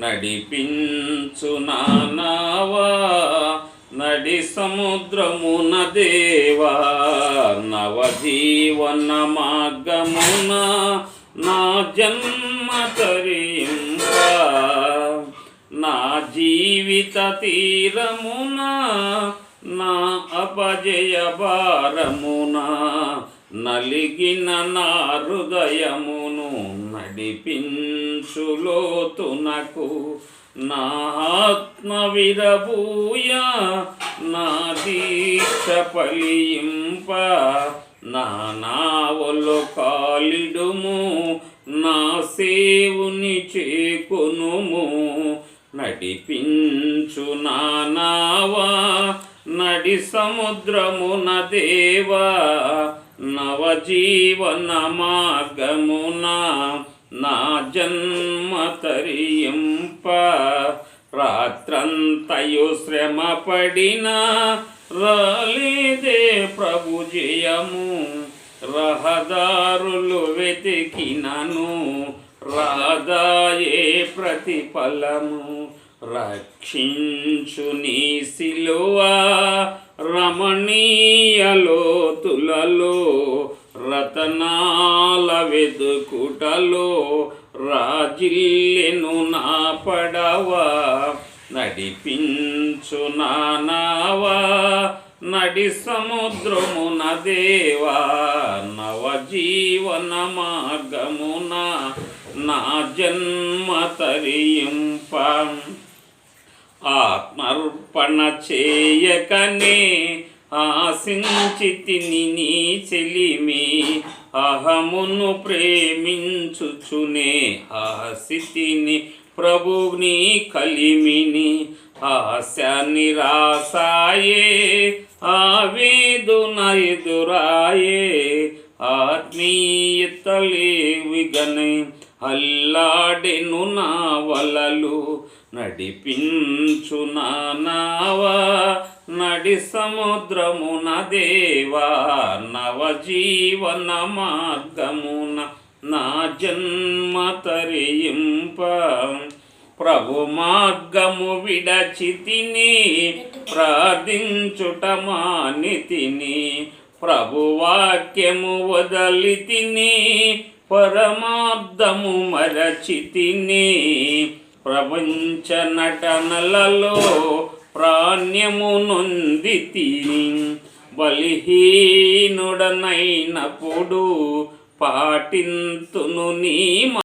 నడిపించు నావా నడి సముద్రమున దేవా నవజీవన మార్గమున నా జన్మ తరింప నా జీవిత తీరమున నా అపజయ భారమున నలిగిన నా హృదయమును నడిపించు లోతునకు నా ఆత్మ విరబూయ నా దీక్ష ఫలింప నా నావలో కాలిడుము నా సేవుని చేకొనుము నడిపించు నావా నడి సముద్రమున దేవా నవజీవన మార్గమున నా జన్మ తరింప రాత్రంతయు శ్రమ పడినా రాలేదే ప్రభు జయము రహదారులు వెతికినను రాదాయే ప్రతిఫలము రక్షించు నీ సిలువా రమణీయ లోతులలో రతనాల వెదుకుటలో రాజిల్లెను నా పడవా నడిపించు నావా నడి సముద్రమున దేవా నవజీవన మార్గమున నా జన్మ తరింప ఆత్మర్పణ చేయకనే ఆశించితిని నీ చెలిమి అహమును ప్రేమించుచునే ఆశితిని ప్రభుని కలిమిని ఆశ నిరాశాయే ఆవేదన ఎదురాయే ఆత్మీయతలేవిగనే అల్లాడెను నా వలలు నడిపించు నావా నడి సముద్రమున దేవా నవజీవన మార్గమున నా జన్మ తరింప ప్రభు మార్గము విడచితిని ప్రార్థించుట మానితిని ప్రభు వాక్యము వదలితిని పరమార్థము మరచితిని ప్రపంచ నటనలలో ప్రాణ్యము నొందితిని బలిహీనుడనైనప్పుడు పాటింతును నీ